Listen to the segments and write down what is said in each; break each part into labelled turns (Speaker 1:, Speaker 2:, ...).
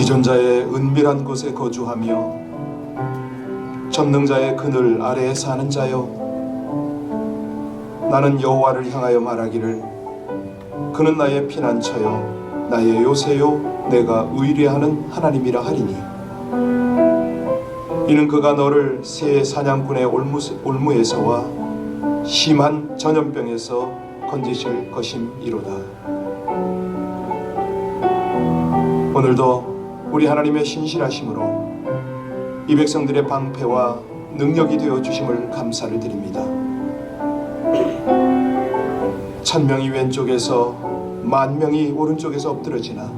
Speaker 1: 기존자의 은밀한 곳에 거주하며 전능자의 그늘 아래에 사는 자여, 나는 여호와를 향하여 말하기를 그는 나의 피난처요 나의 요새요 내가 의뢰하는 하나님이라 하리니, 이는 그가 너를 새 사냥꾼의 올무에서와 심한 전염병에서 건지실 것임이로다. 오늘도 우리 하나님의 신실하심으로 이 백성들의 방패와 능력이 되어 주심을 감사를 드립니다. 1000명이 왼쪽에서 10,000명이 오른쪽에서 엎드러지나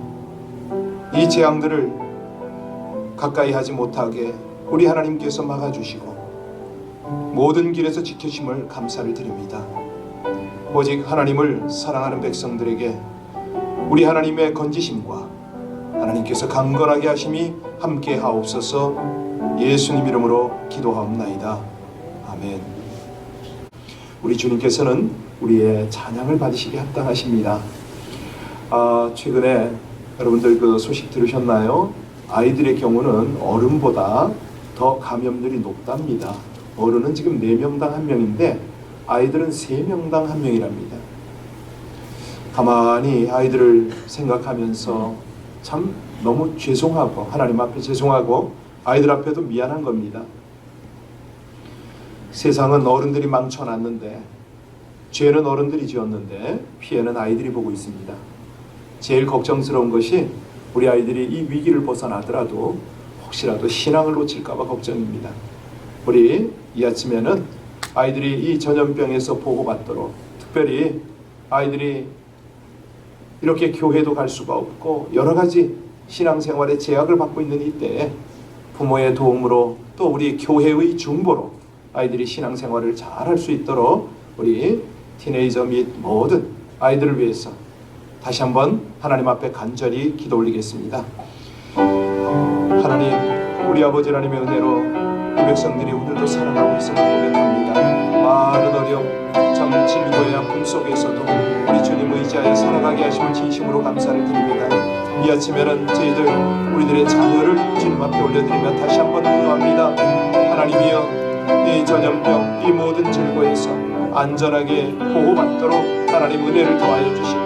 Speaker 1: 이 재앙들을 가까이 하지 못하게 우리 하나님께서 막아주시고 모든 길에서 지켜심을 감사를 드립니다. 오직 하나님을 사랑하는 백성들에게 우리 하나님의 건지심과 하나님께서 강건하게 하심이 함께 하옵소서. 예수님 이름으로 기도하옵나이다. 아멘. 우리 주님께서는 우리의 찬양을 받으시기 합당하십니다. 최근에 여러분들 그 소식 들으셨나요? 아이들의 경우는 어른보다 더 감염률이 높답니다. 어른은 지금 4명당 1명인데 아이들은 3명당 1명이랍니다. 가만히 아이들을 생각하면서 참 너무 죄송하고, 하나님 앞에 죄송하고 아이들 앞에도 미안한 겁니다. 세상은 어른들이 망쳐놨는데, 죄는 어른들이 지었는데 피해는 아이들이 보고 있습니다. 제일 걱정스러운 것이 우리 아이들이 이 위기를 벗어나더라도 혹시라도 신앙을 놓칠까 봐 걱정입니다. 우리 이 아침에는 아이들이 이 전염병에서 보호받도록, 특별히 아이들이 이렇게 교회도 갈 수가 없고 여러 가지 신앙생활에 제약을 받고 있는 이때에 부모의 도움으로 또 우리 교회의 중보로 아이들이 신앙생활을 잘 할 수 있도록 우리 티네이저 및 모든 아이들을 위해서 다시 한번 하나님 앞에 간절히 기도 올리겠습니다. 하나님, 우리 아버지 하나님의 은혜로 이 백성들이 오늘도 살아가고 있음을 고백합니다. 많은 어려움, 참 진고의 아픔 속에서도 우리 주님 의지하여 살아가게 하심을 진심으로 감사를 드립니다. 이 아침에는 저희들 우리들의 자녀를 주님 앞에 올려드리며 다시 한번 기도합니다. 하나님이여, 이 전염병, 이 모든 질고에서 안전하게 보호받도록 하나님 은혜를 더하여 주시고,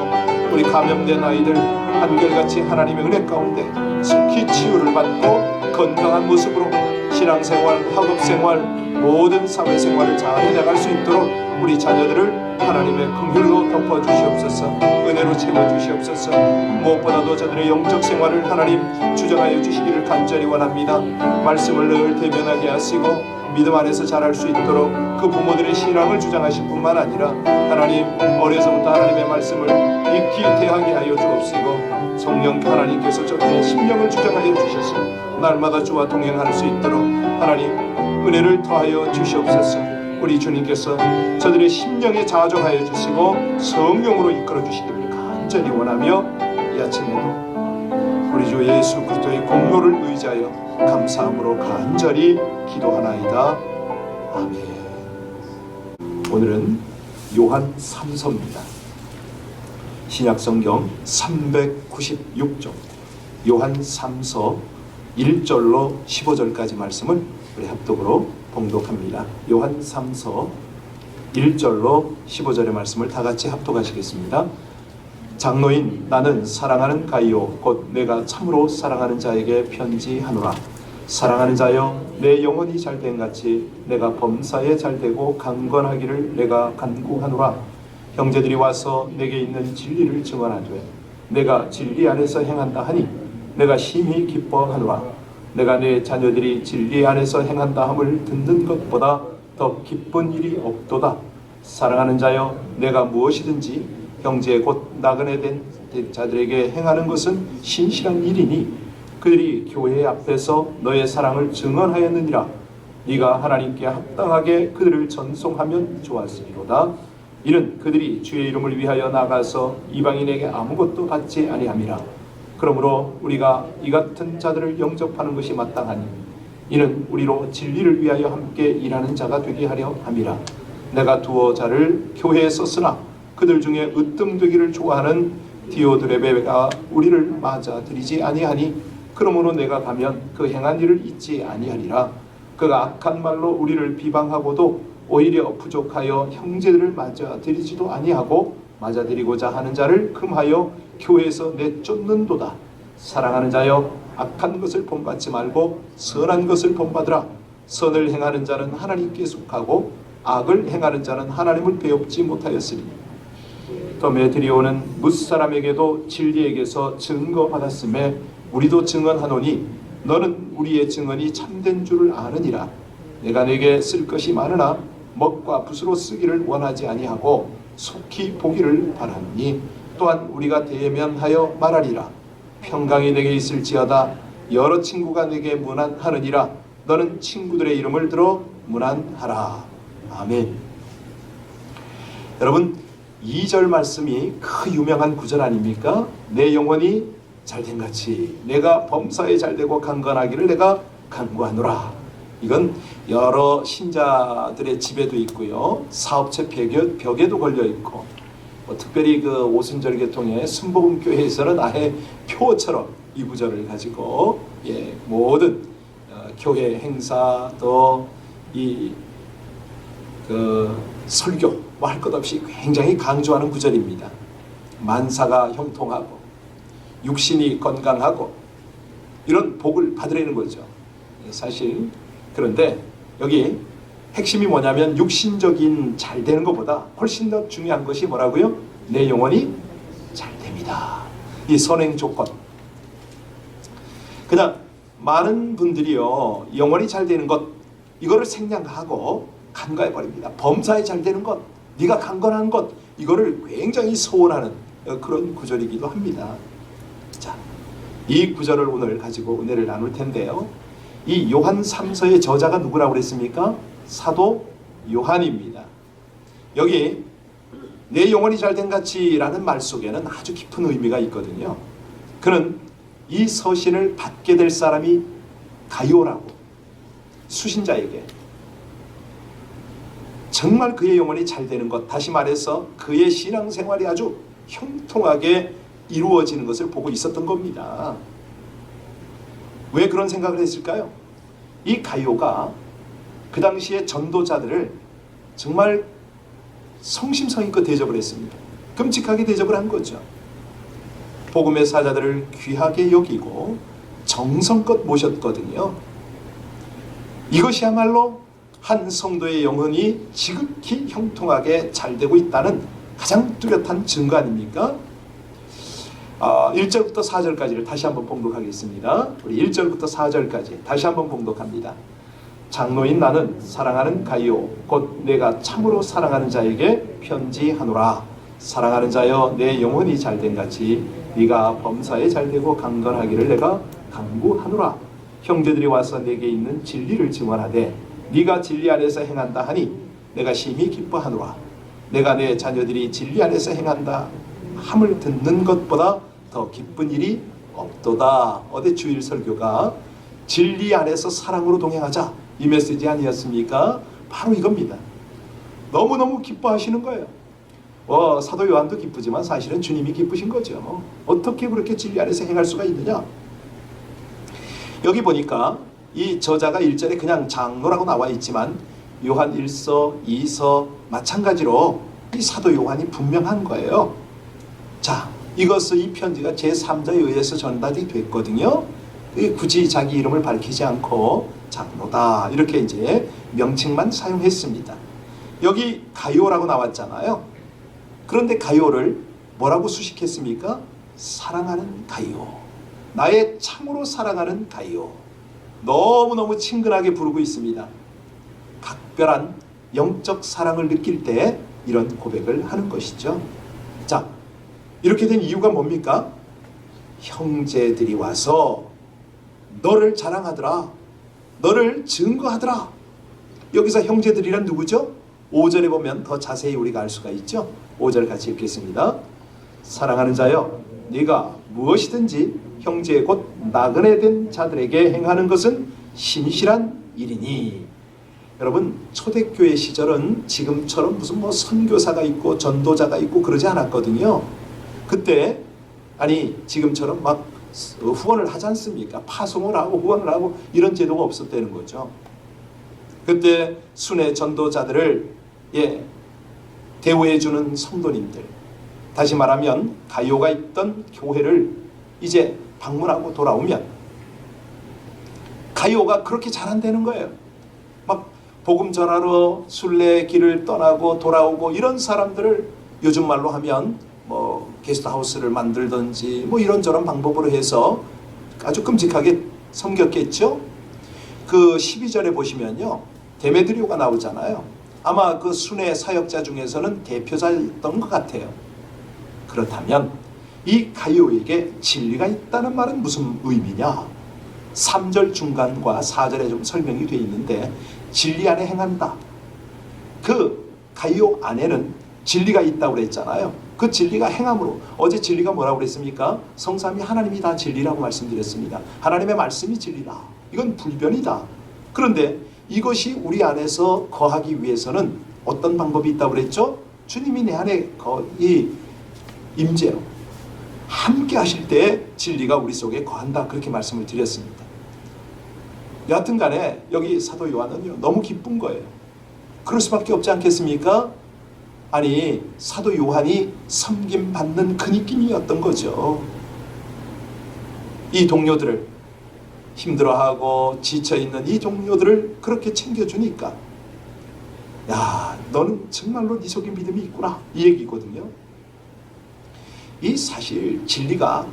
Speaker 1: 우리 감염된 아이들 한결같이 하나님의 은혜 가운데 속히 치유를 받고 건강한 모습으로 신앙생활, 학업생활, 모든 사회생활을 잘 해나갈 수 있도록 우리 자녀들을 하나님의 긍휼로 덮어주시옵소서. 은혜로 채워주시옵소서. 무엇보다도 저들의 영적 생활을 하나님 주장하여 주시기를 간절히 원합니다. 말씀을 늘 대변하게 하시고 믿음 안에서 자랄 수 있도록 그 부모들의 신앙을 주장하실 뿐만 아니라 하나님, 어려서부터 하나님의 말씀을 익히 대하게 하여 주옵시고 성령 하나님께서 저들의 심령을 주장하여 주셔서 날마다 주와 동행할 수 있도록 하나님 은혜를 더하여 주시옵소서. 우리 주님께서 저들의 심령에 자정하여 주시고 성령으로 이끌어 주시기를 간절히 원하며 이 아침에도 우리 주 예수 그리스도의 공로를 의지하여 감사함으로 간절히 기도하나이다. 아멘. 오늘은 요한 3서입니다. 신약성경 396쪽 요한 3서 1절로 15절까지 말씀을 우리 합독으로 봉독합니다. 요한 3서 1절로 15절의 말씀을 다 같이 합독하시겠습니다. 장로인 나는 사랑하는 가이오 곧 내가 참으로 사랑하는 자에게 편지하노라. 사랑하는 자여, 내 영혼이 잘된 같이 내가 범사에 잘되고 강건하기를 내가 간구하노라. 형제들이 와서 내게 있는 진리를 증언하되 내가 진리 안에서 행한다 하니 내가 심히 기뻐하노라. 내가 내 자녀들이 진리 안에서 행한다 함을 듣는 것보다 더 기쁜 일이 없도다. 사랑하는 자여, 내가 무엇이든지 형제 곧 나그네 된 자들에게 행하는 것은 신실한 일이니 그들이 교회 앞에서 너의 사랑을 증언하였느니라. 네가 하나님께 합당하게 그들을 전송하면 좋았으리로다. 이는 그들이 주의 이름을 위하여 나가서 이방인에게 아무것도 받지 아니함이라. 그러므로 우리가 이 같은 자들을 영접하는 것이 마땅하니 이는 우리로 진리를 위하여 함께 일하는 자가 되게 하려 함이라. 내가 두어 자를 교회에 썼으나 그들 중에 으뜸되기를 좋아하는 디오드레베가 우리를 맞아들이지 아니하니 그러므로 내가 가면 그 행한 일을 잊지 아니하리라. 그가 악한 말로 우리를 비방하고도 오히려 부족하여 형제들을 맞아들이지도 아니하고 맞아들이고자 하는 자를 금하여 교회에서 내쫓는도다. 사랑하는 자여, 악한 것을 본받지 말고 선한 것을 본받으라. 선을 행하는 자는 하나님께 속하고 악을 행하는 자는 하나님을 배웁지 못하였으니. 데메드리오는 뭇사람에게도 진리에게서 증거받았음에 우리도 증언하노니 너는 우리의 증언이 참된 줄을 아느니라. 내가 내게 쓸 것이 많으나 먹과 붓으로 쓰기를 원하지 아니하고 속히 보기를 바라니, 또한 우리가 대면하여 말하리라. 평강이 내게 있을지어다. 여러 친구가 내게 문안하느니라. 너는 친구들의 이름을 들어 문안하라. 아멘. 여러분, 2절 말씀이 그 유명한 구절 아닙니까? 내 영혼이 잘된 같이 내가 범사에 잘되고 강건하기를 내가 간구하노라. 이건 여러 신자들의 집에도 있고요, 사업체 벽에도 걸려 있고, 특별히 그 오순절계통의 순복음교회에서는 아예 표처럼 이 구절을 가지고 모든 교회 행사 또 이 설교 뭐 할 것 없이 굉장히 강조하는 구절입니다. 만사가 형통하고 육신이 건강하고 이런 복을 받으라는 거죠. 사실 그런데 여기 핵심이 뭐냐면 육신적인 잘 되는 것보다 훨씬 더 중요한 것이 뭐라고요? 내 영혼이 잘 됩니다. 이 선행 조건. 그냥 많은 분들이요, 영혼이 잘 되는 것 이거를 생략하고 간과해 버립니다. 범사에 잘 되는 것, 네가 강건한 것, 이거를 굉장히 소원하는 그런 구절이기도 합니다. 자, 이 구절을 오늘 가지고 은혜를 나눌 텐데요, 이 요한 3서의 저자가 누구라고 그랬습니까? 사도 요한입니다. 여기 내 영혼이 잘된 같이라는 말 속에는 아주 깊은 의미가 있거든요. 그는 이 서신을 받게 될 사람이 가요라고, 수신자에게 정말 그의 영혼이 잘 되는 것, 다시 말해서 그의 신앙생활이 아주 형통하게 이루어지는 것을 보고 있었던 겁니다. 왜 그런 생각을 했을까요? 이 가요가 그 당시에 전도자들을 정말 성심성의껏 대접을 했습니다. 끔찍하게 대접을 한 거죠. 복음의 사자들을 귀하게 여기고 정성껏 모셨거든요. 이것이야말로 한 성도의 영혼이 지극히 형통하게 잘 되고 있다는 가장 뚜렷한 증거 아닙니까? 1절부터 4절까지를 다시 한번 봉독하겠습니다. 우리 1절부터 4절까지 다시 한번 봉독합니다. 장로인 나는 사랑하는 가이오 곧 내가 참으로 사랑하는 자에게 편지하노라. 사랑하는 자여, 내 영혼이 잘된 같이 네가 범사에 잘되고 강건하기를 내가 간구하노라. 형제들이 와서 내게 있는 진리를 증언하되 네가 진리 안에서 행한다 하니 내가 심히 기뻐하노라. 내가 내 자녀들이 진리 안에서 행한다 함을 듣는 것보다 더 기쁜 일이 없도다. 어제 주일 설교가 진리 안에서 사랑으로 동행하자, 이 메시지 아니었습니까? 바로 이겁니다. 너무너무 기뻐하시는 거예요. 사도 요한도 기쁘지만 사실은 주님이 기쁘신 거죠. 어떻게 그렇게 진리 안에서 행할 수가 있느냐? 여기 보니까 이 저자가 1절에 그냥 장로라고 나와 있지만 요한 1서, 2서 마찬가지로 이 사도 요한이 분명한 거예요. 자, 이 편지가 제3자에 의해서 전달이 됐거든요. 굳이 자기 이름을 밝히지 않고 장로다 이렇게 이제 명칭만 사용했습니다. 여기 가요라고 나왔잖아요. 그런데 가요를 뭐라고 수식했습니까? 사랑하는 가요. 나의 참으로 사랑하는 가요. 너무너무 친근하게 부르고 있습니다. 각별한 영적 사랑을 느낄 때 이런 고백을 하는 것이죠. 자, 이렇게 된 이유가 뭡니까? 형제들이 와서 너를 자랑하더라, 너를 증거하더라. 여기서 형제들이란 누구죠? 5절에 보면 더 자세히 우리가 알 수가 있죠. 5절 같이 읽겠습니다. 사랑하는 자여, 네가 무엇이든지 형제 곧 나그네 된 자들에게 행하는 것은 신실한 일이니. 여러분, 초대교회 시절은 지금처럼 무슨 선교사가 있고 전도자가 있고 그러지 않았거든요. 그때 지금처럼 막 후원을 하지 않습니까? 파송을 하고 후원을 하고 이런 제도가 없었다는 거죠. 그때 순회 전도자들을 대우해주는 성도님들, 다시 말하면 가요가 있던 교회를 이제 방문하고 돌아오면 가요가 그렇게 잘 안 되는 거예요. 막 복음 전하러 순례 길을 떠나고 돌아오고 이런 사람들을 요즘 말로 하면 뭐 게스트하우스를 만들든지 뭐 이런저런 방법으로 해서 아주 끔찍하게 섬겼겠죠. 그 12절에 보시면요, 데메드리오가 나오잖아요. 아마 그 순회 사역자 중에서는 대표자였던 것 같아요. 그렇다면 이 가요에게 진리가 있다는 말은 무슨 의미냐? 3절 중간과 4절에 좀 설명이 되어 있는데, 진리 안에 행한다. 그 가요 안에는 진리가 있다고 그랬잖아요. 그 진리가 행함으로, 어제 진리가 뭐라고 그랬습니까? 성삼위 하나님이 다 진리라고 말씀드렸습니다. 하나님의 말씀이 진리다. 이건 불변이다. 그런데 이것이 우리 안에서 거하기 위해서는 어떤 방법이 있다고 그랬죠? 주님이 내 안에 거의 임재로 함께 하실 때 진리가 우리 속에 거한다. 그렇게 말씀을 드렸습니다. 여하튼 간에 여기 사도 요한은요, 너무 기쁜 거예요. 그럴 수밖에 없지 않겠습니까? 아니, 사도 요한이 섬김받는 그 느낌이었던 거죠. 이 동료들을, 힘들어하고 지쳐있는 이 동료들을 그렇게 챙겨주니까, 야, 너는 정말로 네 속에 믿음이 있구나, 이 얘기거든요. 이 사실 진리가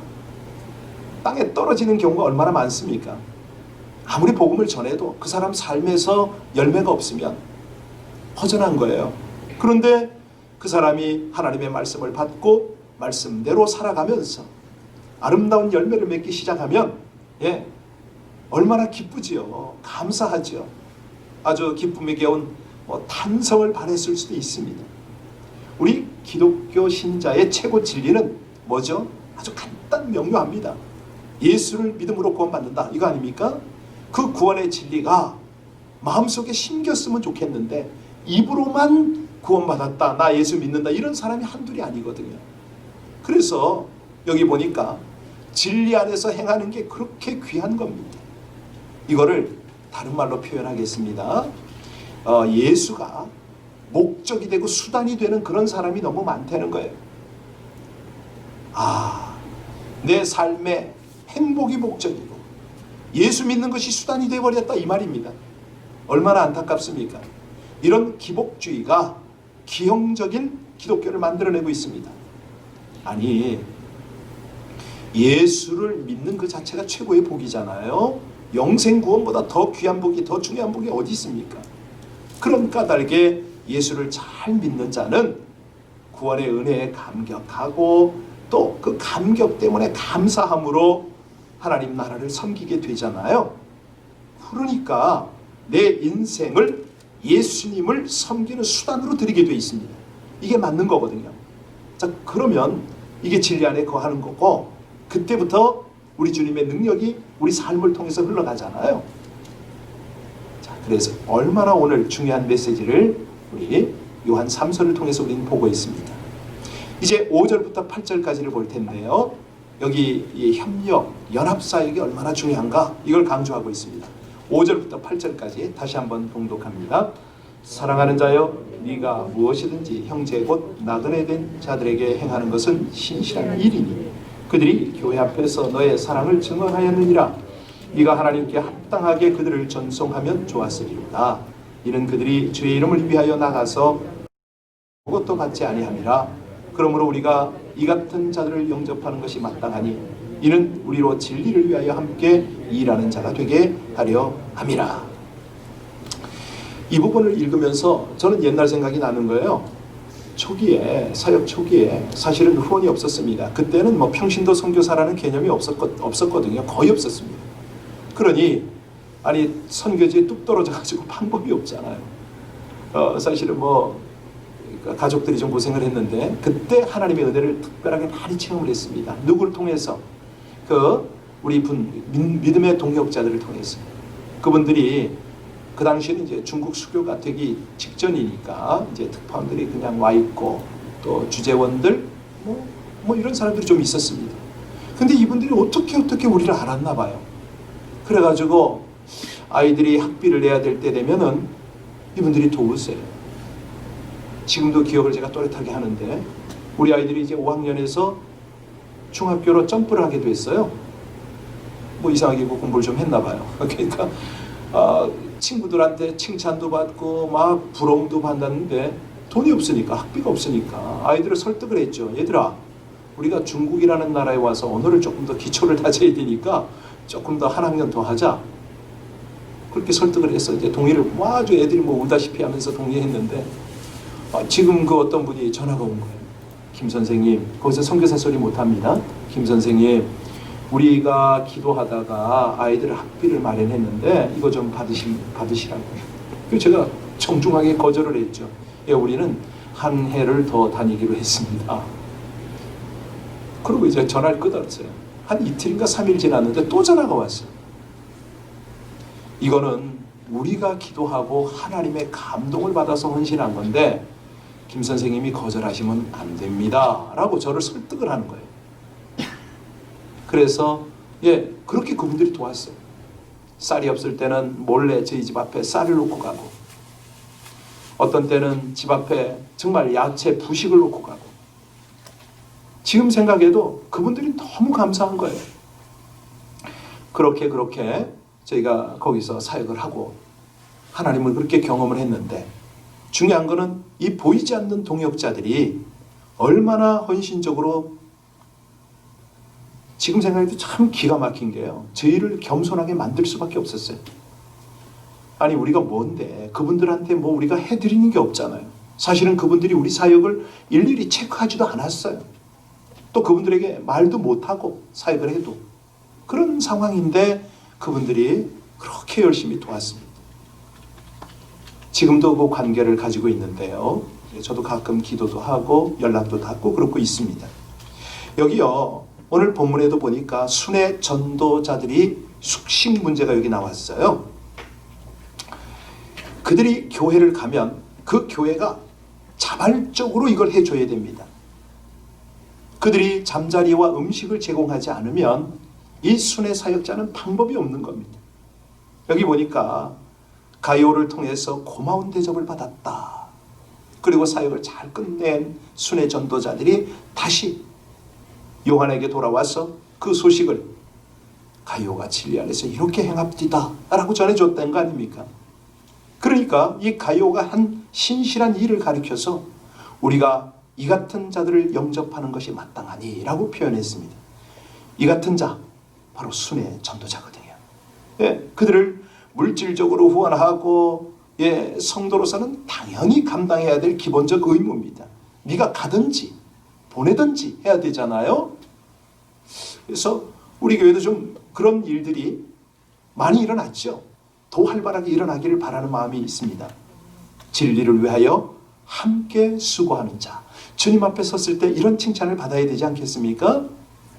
Speaker 1: 땅에 떨어지는 경우가 얼마나 많습니까? 아무리 복음을 전해도 그 사람 삶에서 열매가 없으면 허전한 거예요. 그런데 그 사람이 하나님의 말씀을 받고 말씀대로 살아가면서 아름다운 열매를 맺기 시작하면 얼마나 기쁘지요. 감사하죠. 아주 기쁨에 겨운 탄성을 발했을 수도 있습니다. 우리 기독교 신자의 최고 진리는 뭐죠? 아주 간단 명료합니다. 예수를 믿음으로 구원받는다. 이거 아닙니까? 그 구원의 진리가 마음속에 심겼으면 좋겠는데, 입으로만 구원받았다, 나 예수 믿는다, 이런 사람이 한둘이 아니거든요. 그래서 여기 보니까 진리 안에서 행하는 게 그렇게 귀한 겁니다. 이거를 다른 말로 표현하겠습니다. 예수가 목적이 되고 수단이 되는 그런 사람이 너무 많다는 거예요. 내 삶의 행복이 목적이고 예수 믿는 것이 수단이 되어버렸다, 이 말입니다. 얼마나 안타깝습니까? 이런 기복주의가 기형적인 기독교를 만들어내고 있습니다. 아니, 예수를 믿는 그 자체가 최고의 복이잖아요. 영생구원보다 더 귀한 복이, 더 중요한 복이 어디 있습니까? 그런 까닭에 예수를 잘 믿는 자는 구원의 은혜에 감격하고 또 그 감격 때문에 감사함으로 하나님 나라를 섬기게 되잖아요. 그러니까 내 인생을 예수님을 섬기는 수단으로 드리게 되어 있습니다. 이게 맞는 거거든요. 자, 그러면 이게 진리 안에 거하는 거고, 그때부터 우리 주님의 능력이 우리 삶을 통해서 흘러가잖아요. 자, 그래서 얼마나 오늘 중요한 메시지를 우리 요한 3서를 통해서 우리는 보고 있습니다. 이제 5절부터 8절까지를 볼 텐데요. 여기 이 협력, 연합사역이 얼마나 중요한가, 이걸 강조하고 있습니다. 5절부터 8절까지 다시 한번 봉독합니다. 사랑하는 자여, 네가 무엇이든지 형제 곧 나그네 된 자들에게 행하는 것은 신실한 일이니 그들이 교회 앞에서 너의 사랑을 증언하였느니라. 네가 하나님께 합당하게 그들을 전송하면 좋았으리로다. 이는 그들이 주의 이름을 위하여 나가서 아무것도 받지 아니함이라. 그러므로 우리가 이 같은 자들을 영접하는 것이 마땅하니 이는 우리로 진리를 위하여 함께 일하는 자가 되게 하려 함이라. 이 부분을 읽으면서 저는 옛날 생각이 나는 거예요. 초기에, 사역 초기에 사실은 후원이 없었습니다. 그때는 뭐 평신도 선교사라는 개념이 없었거든요. 거의 없었습니다. 그러니 아니, 선교지에 뚝 떨어져가지고 방법이 없잖아요. 사실은 뭐 가족들이 좀 고생을 했는데, 그때 하나님의 은혜를 특별하게 많이 체험을 했습니다. 누구를 통해서? 우리 믿음의 동역자들을 통해서. 그분들이 그 당시에는 이제 중국 수교가 되기 직전이니까 이제 특파원들이 그냥 와 있고 또 주재원들 뭐 이런 사람들이 좀 있었습니다. 근데 이분들이 어떻게 우리를 알았나 봐요. 그래가지고 아이들이 학비를 내야 될 때 되면은 이분들이 도우세요. 지금도 기억을 제가 또렷하게 하는데, 우리 아이들이 이제 5학년에서 중학교로 점프를 하게 됐어요. 뭐 이상하게 공부를 좀 했나 봐요. 그러니까 친구들한테 칭찬도 받고 막 부러움도 받았는데 돈이 없으니까, 학비가 없으니까 아이들을 설득을 했죠. 얘들아, 우리가 중국이라는 나라에 와서 언어를 조금 더 기초를 다져야 되니까 조금 더 한 학년 더 하자. 그렇게 설득을 해서 이제 동의를 아주 애들이 뭐 울다시피 하면서 동의했는데, 지금 그 어떤 분이 전화가 온 거예요. 김 선생님, 거기서 선교사 소리 못합니다. 김 선생님, 우리가 기도하다가 아이들 학비를 마련했는데 이거 좀 받으시라고. 그래서 제가 정중하게 거절을 했죠. 예, 우리는 한 해를 더 다니기로 했습니다. 그리고 이제 전화를 끊었어요. 한 이틀인가 3일 지났는데 또 전화가 왔어요. 이거는 우리가 기도하고 하나님의 감동을 받아서 헌신한 건데 김 선생님이 거절하시면 안 됩니다 라고 저를 설득을 하는 거예요. 그래서 그렇게 그분들이 도왔어요. 쌀이 없을 때는 몰래 저희 집 앞에 쌀을 놓고 가고, 어떤 때는 집 앞에 정말 야채 부식을 놓고 가고. 지금 생각해도 그분들이 너무 감사한 거예요. 그렇게 저희가 거기서 사역을 하고 하나님을 그렇게 경험을 했는데, 중요한 거는 이 보이지 않는 동역자들이 얼마나 헌신적으로, 지금 생각해도 참 기가 막힌 게요, 저희를 겸손하게 만들 수밖에 없었어요. 아니, 우리가 뭔데 그분들한테 뭐 우리가 해드리는 게 없잖아요. 사실은 그분들이 우리 사역을 일일이 체크하지도 않았어요. 또 그분들에게 말도 못하고 사역을 해도 그런 상황인데 그분들이 그렇게 열심히 도왔습니다. 지금도 그 관계를 가지고 있는데요, 저도 가끔 기도도 하고 연락도 닿고 그러고 있습니다. 여기요, 오늘 본문에도 보니까 순회 전도자들이 숙식 문제가 여기 나왔어요. 그들이 교회를 가면 그 교회가 자발적으로 이걸 해줘야 됩니다. 그들이 잠자리와 음식을 제공하지 않으면 이 순회 사역자는 방법이 없는 겁니다. 여기 보니까 가이오를 통해서 고마운 대접을 받았다. 그리고 사역을 잘 끝낸 순회 전도자들이 다시 요한에게 돌아와서 그 소식을 가이오가 진리 안에서 이렇게 행합디다 라고 전해줬다는 거 아닙니까? 그러니까 이 가이오가 한 신실한 일을 가리켜서 우리가 이 같은 자들을 영접하는 것이 마땅하니 라고 표현했습니다. 이 같은 자, 바로 순회 전도자거든요. 그들을 물질적으로 후원하고 성도로서는 당연히 감당해야 될 기본적 의무입니다. 네가 가든지 보내든지 해야 되잖아요. 그래서 우리 교회도 좀 그런 일들이 많이 일어났죠. 더 활발하게 일어나기를 바라는 마음이 있습니다. 진리를 위하여 함께 수고하는 자, 주님 앞에 섰을 때 이런 칭찬을 받아야 되지 않겠습니까?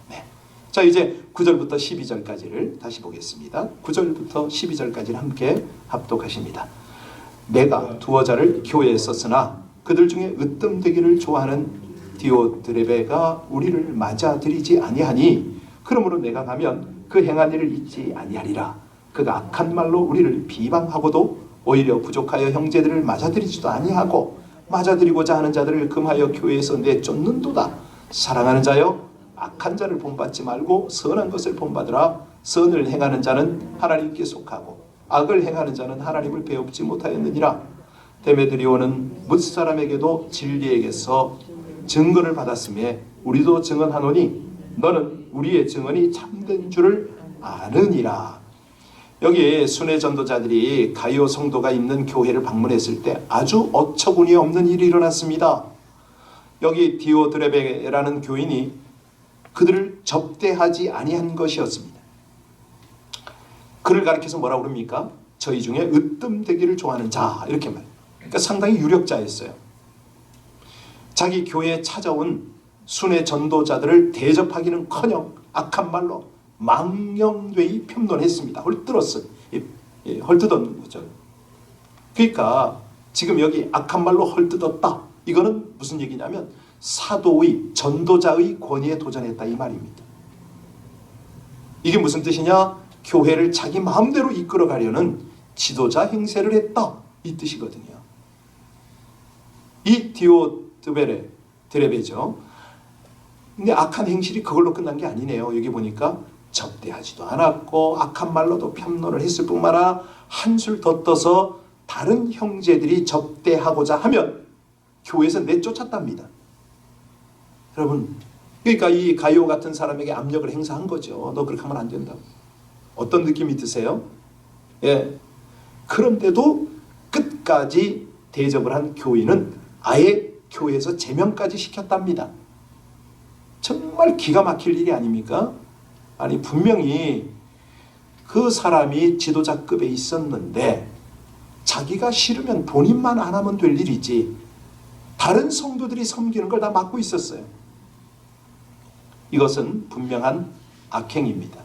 Speaker 1: 네. 자, 이제 9절부터 12절까지를 다시 보겠습니다. 9절부터 12절까지를 함께 합독하십니다. 내가 두어 자를 교회에 썼으나 그들 중에 으뜸되기를 좋아하는 디오드레베가 우리를 맞아들이지 아니하니, 그러므로 내가 가면 그 행한 일을 잊지 아니하리라. 그가 악한 말로 우리를 비방하고도 오히려 부족하여 형제들을 맞아들이지도 아니하고 맞아들이고자 하는 자들을 금하여 교회에서 내쫓는도다. 사랑하는 자여, 악한 자를 본받지 말고 선한 것을 본받으라. 선을 행하는 자는 하나님께 속하고 악을 행하는 자는 하나님을 배웁지 못하였느니라. 데메드리오는 뭇사람에게도 진리에게서 증거를 받았으며 우리도 증언하노니 너는 우리의 증언이 참된 줄을 아느니라. 여기 순회 전도자들이 가이오 성도가 있는 교회를 방문했을 때 아주 어처구니 없는 일이 일어났습니다. 여기 디오드레베라는 교인이 그들을 접대하지 아니한 것이었습니다. 그를 가리켜서 뭐라고 그럽니까? 저희 중에 으뜸되기를 좋아하는 자, 이렇게 말해요. 그러니까 상당히 유력자였어요. 자기 교회에 찾아온 순회 전도자들을 대접하기는커녕 악한 말로 망령되이 편론했습니다. 헐뜯었어요. 헐뜯었는 거죠. 그러니까 지금 여기 악한 말로 헐뜯었다, 이거는 무슨 얘기냐면 사도의, 전도자의 권위에 도전했다 이 말입니다. 이게 무슨 뜻이냐? 교회를 자기 마음대로 이끌어가려는 지도자 행세를 했다, 이 뜻이거든요. 이 드레베죠. 근데 악한 행실이 그걸로 끝난 게 아니네요. 여기 보니까 접대하지도 않았고 악한 말로도 편론을 했을 뿐만 아니라 한술 더 떠서 다른 형제들이 접대하고자 하면 교회에서 내쫓았답니다. 여러분, 그러니까 이 가이오 같은 사람에게 압력을 행사한 거죠. 너 그렇게 하면 안 된다고. 어떤 느낌이 드세요? 예. 그런데도 끝까지 대접을 한 교인은 아예 교회에서 제명까지 시켰답니다. 정말 기가 막힐 일이 아닙니까? 아니, 분명히 그 사람이 지도자급에 있었는데 자기가 싫으면 본인만 안 하면 될 일이지 다른 성도들이 섬기는 걸 다 막고 있었어요. 이것은 분명한 악행입니다.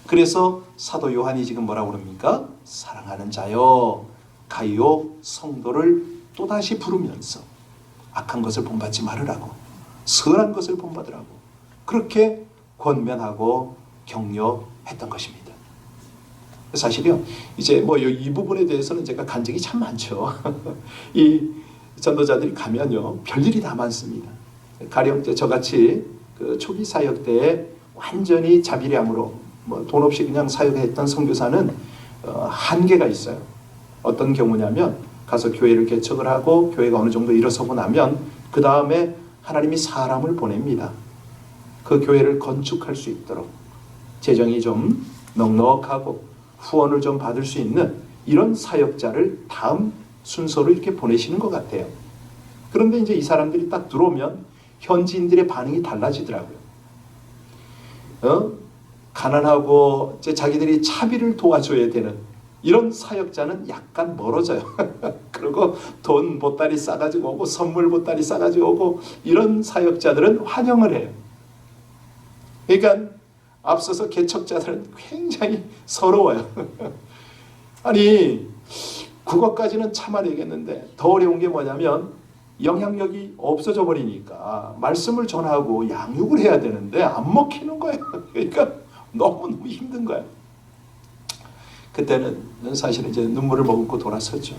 Speaker 1: 그래서 사도 요한이 지금 뭐라고 그럽니까? 사랑하는 자여, 가이오 성도를 또다시 부르면서 악한 것을 본받지 말으라고, 선한 것을 본받으라고 그렇게 권면하고 격려했던 것입니다. 사실요, 이제 뭐 이 부분에 대해서는 제가 간 적이 참 많죠. 이 전도자들이 가면요, 별일이 다 많습니다. 가령 저같이 그 초기 사역 때에 완전히 자비량으로 뭐 돈 없이 그냥 사역했던 선교사는 한계가 있어요. 어떤 경우냐면 가서 교회를 개척을 하고 교회가 어느 정도 일어서고 나면 그 다음에 하나님이 사람을 보냅니다. 그 교회를 건축할 수 있도록 재정이 좀 넉넉하고 후원을 좀 받을 수 있는 이런 사역자를 다음 순서로 이렇게 보내시는 것 같아요. 그런데 이제 이 사람들이 딱 들어오면 현지인들의 반응이 달라지더라고요. 가난하고 이제 자기들이 차비를 도와줘야 되는 이런 사역자는 약간 멀어져요. 그리고 돈 보따리 싸가지고 오고 선물 보따리 싸가지고 오고 이런 사역자들은 환영을 해요. 그러니까 앞서서 개척자들은 굉장히 서러워요. 아니, 그것까지는 참아내겠는데 더 어려운 게 뭐냐면 영향력이 없어져 버리니까 말씀을 전하고 양육을 해야 되는데 안 먹히는 거예요. 그러니까 너무너무 힘든 거예요. 그때는 사실은 이제 눈물을 머금고 돌아섰죠.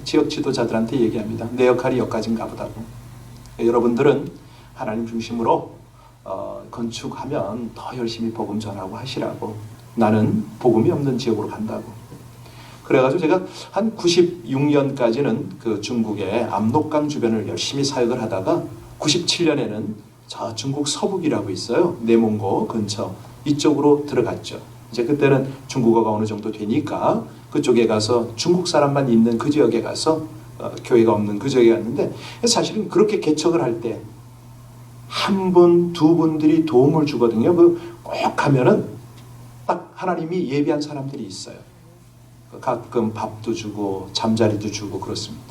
Speaker 1: 지역 지도자들한테 얘기합니다. 내 역할이 여기까지인가 보다고. 여러분들은 하나님 중심으로 건축하면 더 열심히 복음 전하고 하시라고. 나는 복음이 없는 지역으로 간다고. 그래가지고 제가 한 96년까지는 그 중국의 압록강 주변을 열심히 사역을 하다가 97년에는 저 중국 서북이라고 있어요. 내몽고 근처 이쪽으로 들어갔죠. 이제 그때는 중국어가 어느 정도 되니까 그쪽에 가서 중국 사람만 있는 그 지역에 가서 교회가 없는 그 지역에 갔는데 사실은 그렇게 개척을 할 때 한 분, 두 분들이 도움을 주거든요. 그 꼭 가면은 딱 하나님이 예비한 사람들이 있어요. 가끔 밥도 주고 잠자리도 주고 그렇습니다.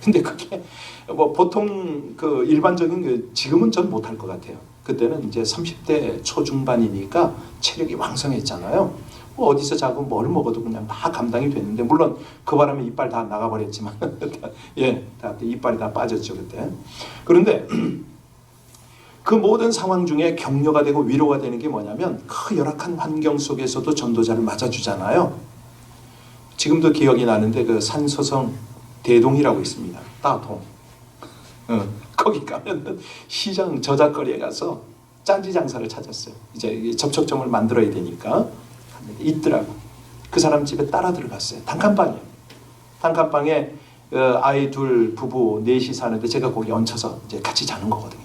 Speaker 1: 근데 그게 뭐 보통 그 일반적인 지금은 전 못할 것 같아요. 그때는 이제 30대 초중반이니까 체력이 왕성했잖아요. 뭐 어디서 자고 뭘 먹어도 그냥 다 감당이 됐는데 물론 그 바람에 이빨 다 나가버렸지만 예, 다 이빨이 다 빠졌죠 그때. 그런데 그 모든 상황 중에 격려가 되고 위로가 되는 게 뭐냐면 그 열악한 환경 속에서도 전도자를 맞아주잖아요. 지금도 기억이 나는데 그 산소성 대동이라고 있습니다. 따동. 거기 가면 시장 저작거리에 가서 짠지 장사를 찾았어요. 이제 접촉점을 만들어야 되니까 있더라고. 그 사람 집에 따라 들어갔어요. 단칸방이에요. 단칸방에 아이 둘 부부 넷이 사는데 제가 거기 얹혀서 이제 같이 자는 거거든요.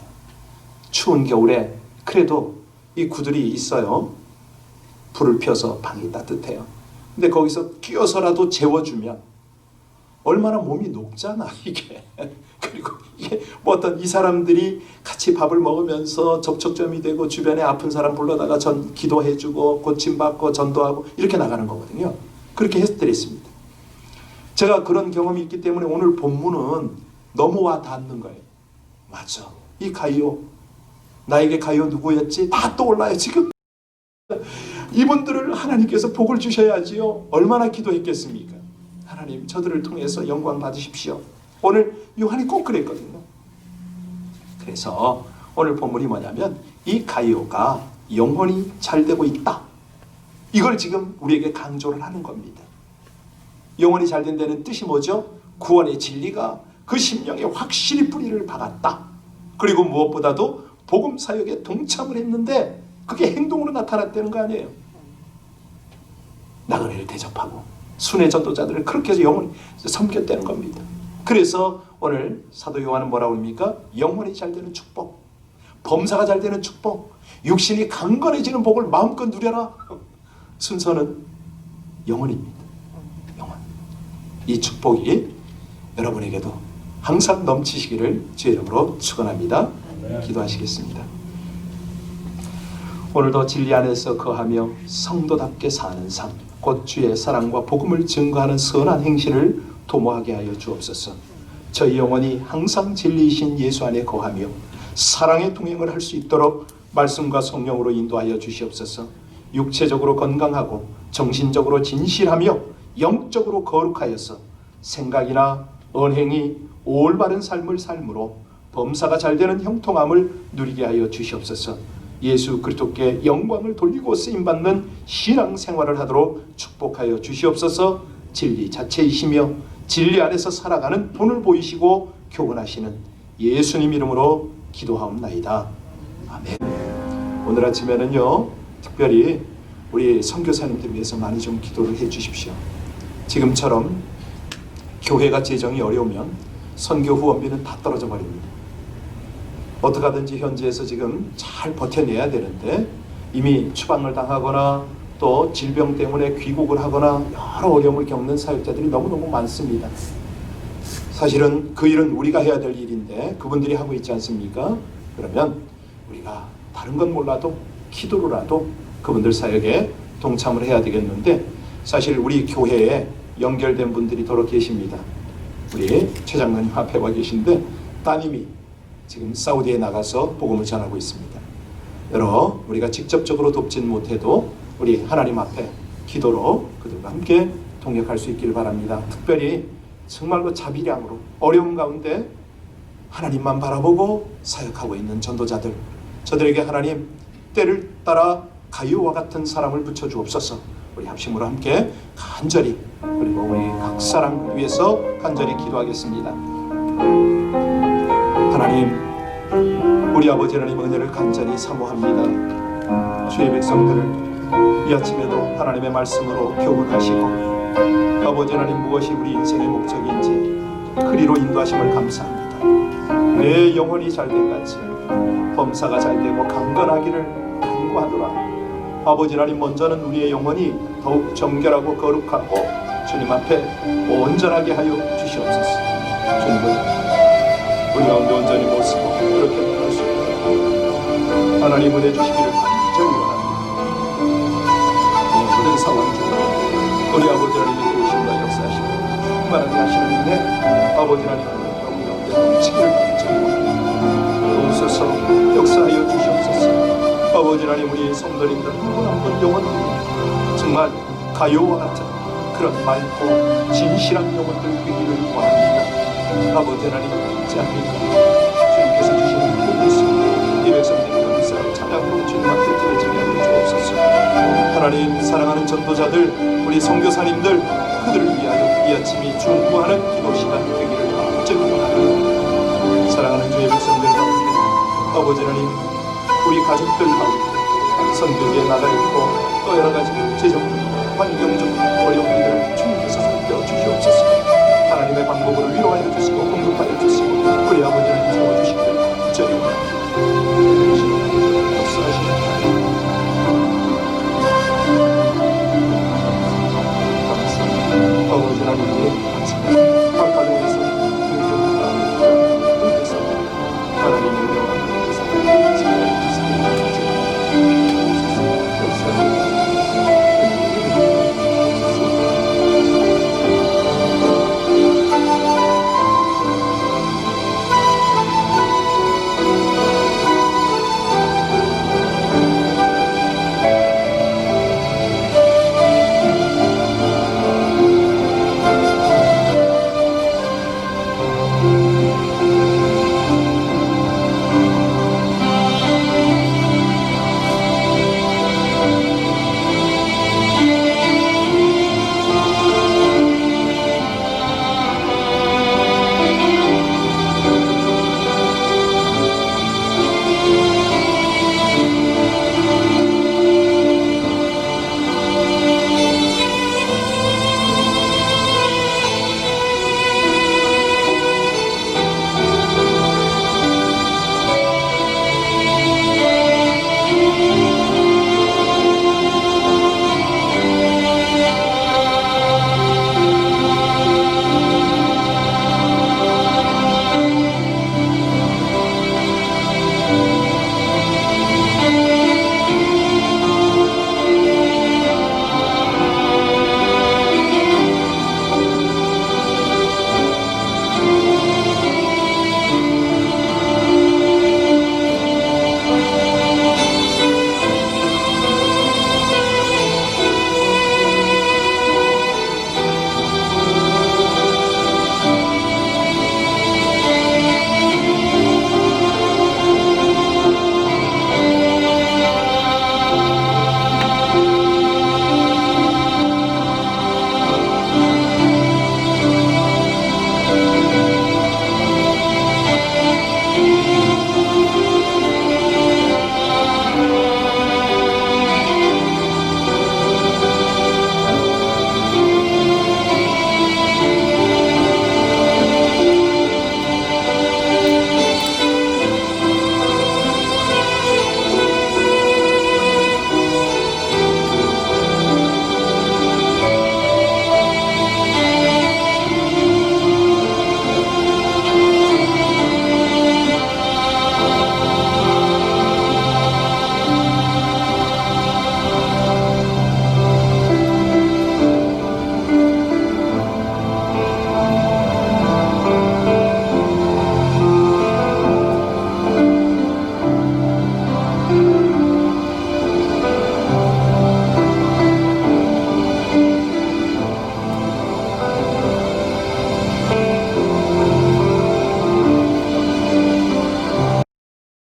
Speaker 1: 추운 겨울에 그래도 이 구들이 있어요. 불을 펴서 방이 따뜻해요. 근데 거기서 끼어서라도 재워주면 얼마나 몸이 녹잖아 이게. 그리고 이게 뭐 어떤 이 사람들이 같이 밥을 먹으면서 접촉점이 되고 주변에 아픈 사람 불러다가 기도해주고 고침받고 전도하고 이렇게 나가는 거거든요. 그렇게 해드렸습니다. 제가 그런 경험이 있기 때문에 오늘 본문은 너무 와 닿는 거예요. 맞아. 이 가이오, 나에게 가이오 누구였지? 다 떠올라요 지금. 이분들을 하나님께서 복을 주셔야지요. 얼마나 기도했겠습니까? 하나님 저들을 통해서 영광 받으십시오. 오늘 요한이 꼭 그랬거든요. 그래서 오늘 본문이 뭐냐면 이 가이오가 영혼이 잘 되고 있다. 이걸 지금 우리에게 강조를 하는 겁니다. 영혼이 잘 된다는 뜻이 뭐죠? 구원의 진리가 그 심령에 확실히 뿌리를 박았다. 그리고 무엇보다도 복음 사역에 동참을 했는데 그게 행동으로 나타났다는 거 아니에요. 나그네를 대접하고 순회 전도자들을 그렇게 해서 영혼이 섬겼다는 겁니다. 그래서 오늘 사도 요한은 뭐라고 합니까? 영혼이 잘 되는 축복, 범사가 잘 되는 축복, 육신이 강건해지는 복을 마음껏 누려라. 순서는 영혼입니다. 영혼. 이 축복이 여러분에게도 항상 넘치시기를 주의 이름으로 축원합니다. 기도하시겠습니다. 오늘도 진리 안에서 거하며 성도답게 사는 삶, 곧 주의 사랑과 복음을 증거하는 선한 행실을 도모하게 하여 주옵소서. 저희 영혼이 항상 진리이신 예수 안에 거하며 사랑의 동행을 할 수 있도록 말씀과 성령으로 인도하여 주시옵소서. 육체적으로 건강하고 정신적으로 진실하며 영적으로 거룩하여서 생각이나 언행이 올바른 삶을 삶으로 범사가 잘 되는 형통함을 누리게 하여 주시옵소서. 예수 그리스도께 영광을 돌리고 쓰임받는 신앙생활을 하도록 축복하여 주시옵소서. 진리 자체이시며 진리 안에서 살아가는 본을 보이시고 교훈하시는 예수님 이름으로 기도하옵나이다. 아멘. 오늘 아침에는요, 특별히 우리 선교사님들 위해서 많이 좀 기도를 해 주십시오. 지금처럼 교회가 재정이 어려우면 선교 후원비는 다 떨어져 버립니다. 어떻게 하든지 현지에서 지금 잘 버텨내야 되는데 이미 추방을 당하거나 또 질병 때문에 귀국을 하거나 여러 어려움을 겪는 사역자들이 너무너무 많습니다. 사실은 그 일은 우리가 해야 될 일인데 그분들이 하고 있지 않습니까? 그러면 우리가 다른 건 몰라도 기도로라도 그분들 사역에 동참을 해야 되겠는데, 사실 우리 교회에 연결된 분들이 더러 계십니다. 우리 최 장로님 앞에 와 계신데 따님이 지금 사우디에 나가서 복음을 전하고 있습니다. 여러 우리가 직접적으로 돕진 못해도 우리 하나님 앞에 기도로 그들과 함께 동역할 수 있기를 바랍니다. 특별히 정말로 자비량으로 어려움 가운데 하나님만 바라보고 사역하고 있는 전도자들, 저들에게 하나님 때를 따라 가유와 같은 사람을 붙여주옵소서. 우리 합심으로 함께 간절히, 그리고 우리 각 사람 위해서 간절히 기도하겠습니다. 하나님, 우리 아버지 하나님 은혜를 간절히 사모합니다. 주의 백성들을 이 아침에도 하나님의 말씀으로 교훈하시고 아버지 하나님 무엇이 우리 인생의 목적인지 그리로 인도하심을 감사합니다. 내 영혼이 잘된 같이 범사가 잘되고 강건하기를 간구하노라. 아버지 하나님, 먼저는 우리의 영혼이 더욱 정결하고 거룩하고 주님 앞에 온전하게 하여 주시옵소서. 주님은 우리 가운데 온전히 모시고 그렇게 변할 수 있도록 하나님 은혜 주시기를 간절히 원합니다. 모든 상황 중에 우리 아버지 하나님의 도우심과 역사하시고 충만하게 하시는 은혜 아버지 하나님의 우리 가운데 넘치기를 간절히 원합니다. 도우소서, 역사하여 주시옵소서. 아버지 하나님, 우리 성도님들 한 분 한 분 영혼들이 정말 가요와 같은 그런 맑고 진실한 영혼들 되기를 원합니다. 아버지 하나님, 잊지 않습니까? 주님께서 주시는 그 모습, 이 백성들이 감사하고 찬양으로 주님 앞에 드려지게 하여 주옵소서. 하나님, 사랑하는 전도자들, 우리 선교사님들, 그들을 위하여 이 아침이 중보하는 기도 시간 되기를 간절히 원합니다. 사랑하는 주의 백성들 가운데 아버지 하나님, 우리 가족들 가운데 선교지에 나가 있고 또 여러 가지 재정적, 환경적 어려움들을 주님께서 살펴 주시옵소서. 하나님의 방법으로 위로하여 주시고 공급하여